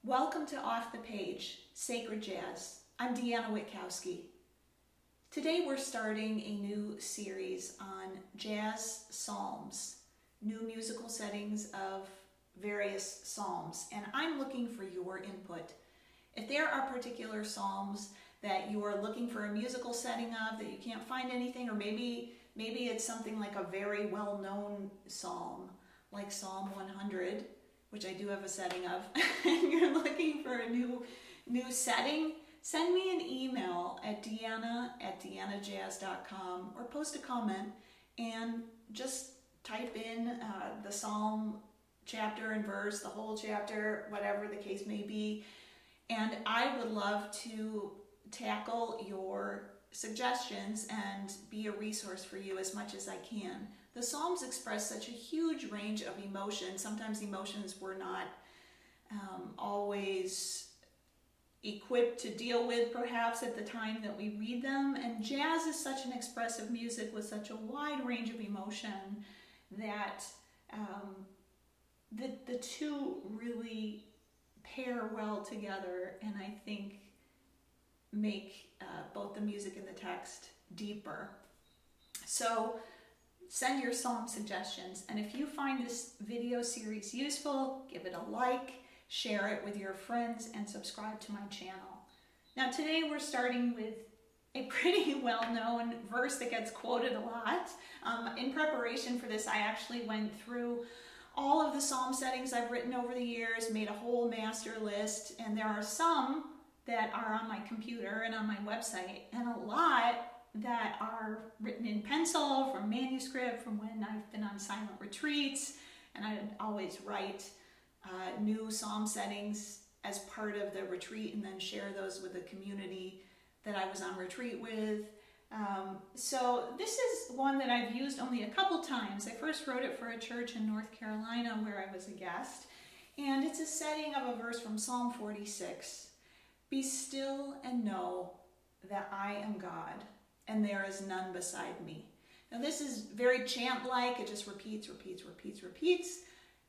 Welcome to Off the Page, Sacred Jazz. I'm Deanna Witkowski. Today we're starting a new series on jazz psalms, new musical settings of various psalms, and I'm looking for your input. If there are particular psalms that you are looking for a musical setting of that you can't find anything, or maybe it's something like a very well-known psalm, like Psalm 100, which I do have a setting of, and you're looking for a new setting, send me an email at deannajazz.com or post a comment and just type in the psalm chapter and verse, the whole chapter, whatever the case may be. And I would love to tackle your suggestions and be a resource for you as much as I can. The Psalms express such a huge range of emotions. Sometimes emotions we're not always equipped to deal with, perhaps, at the time that we read them. And jazz is such an expressive music with such a wide range of emotion that the two really pair well together, and I think make both the music and the text deeper. So send your psalm suggestions, and if you find this video series useful, give it a like, share it with your friends, and subscribe to my channel. Now today we're starting with a pretty well-known verse that gets quoted a lot. In preparation for this, I actually went through all of the psalm settings I've written over the years, made a whole master list, and there are some that are on my computer and on my website, and a lot that are written in pencil from manuscript from when I've been on silent retreats, and I always write new psalm settings as part of the retreat and then share those with the community that I was on retreat with. So this is one that I've used only a couple times. I first wrote it for a church in North Carolina where I was a guest, and it's a setting of a verse from Psalm 46. Be still and know that I am God, and there is none beside me. Now this is very chant-like. It just repeats.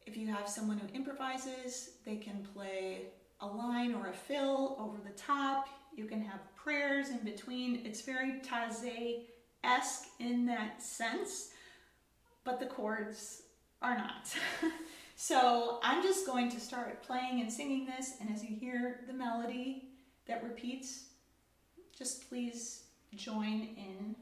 If you have someone who improvises, they can play a line or a fill over the top. You can have prayers in between. It's very Taizé-esque in that sense, but the chords are not. So I'm just going to start playing and singing this, and as you hear the melody that repeats, just please join in.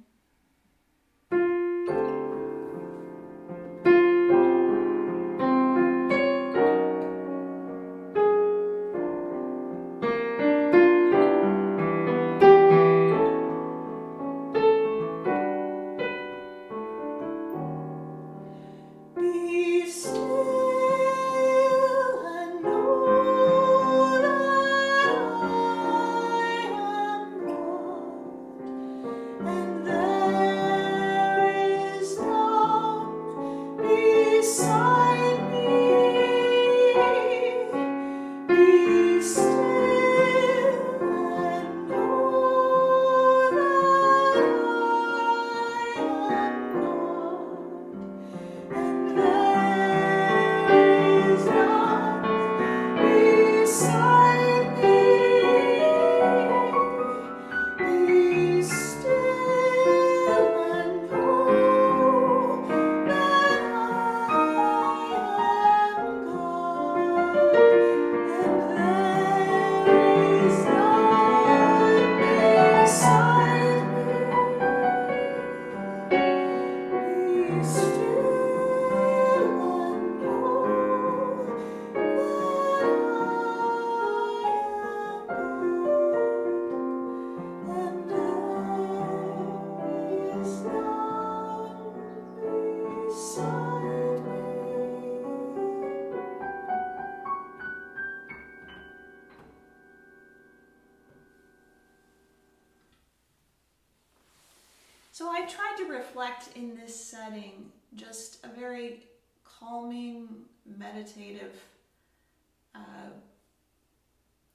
So I tried to reflect in this setting just a very calming, meditative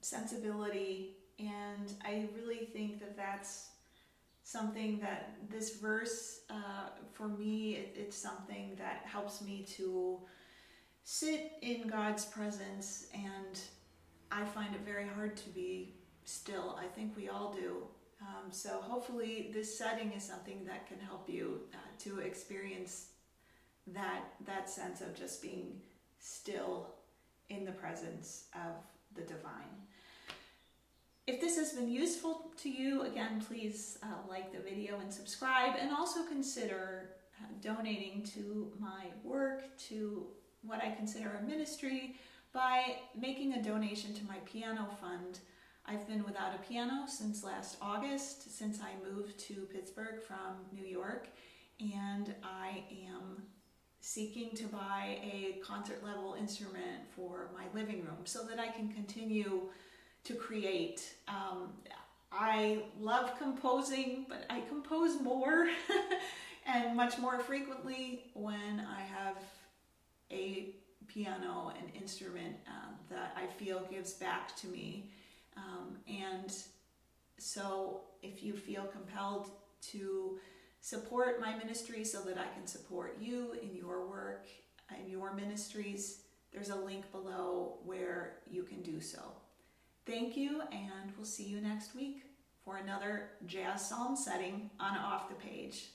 sensibility, and I really think that that's something that this verse, for me, it's something that helps me to sit in God's presence, and I find very hard to be still. I think we all do. So hopefully this setting is something that can help you to experience that sense of just being still in the presence of the divine. If this has been useful to you, again, please like the video and subscribe, and also consider donating to my work, to what I consider a ministry, by making a donation to my piano fund. I've been without a piano since last August, since I moved to Pittsburgh from New York, and I am seeking to buy a concert level instrument for my living room so that I can continue to create. I love composing, but I compose more and much more frequently when I have a piano, an instrument that I feel gives back to me. And so if you feel compelled to support my ministry so that I can support you in your work and your ministries, there's a link below where you can do so. Thank you, and we'll see you next week for another jazz psalm setting on Off the Page.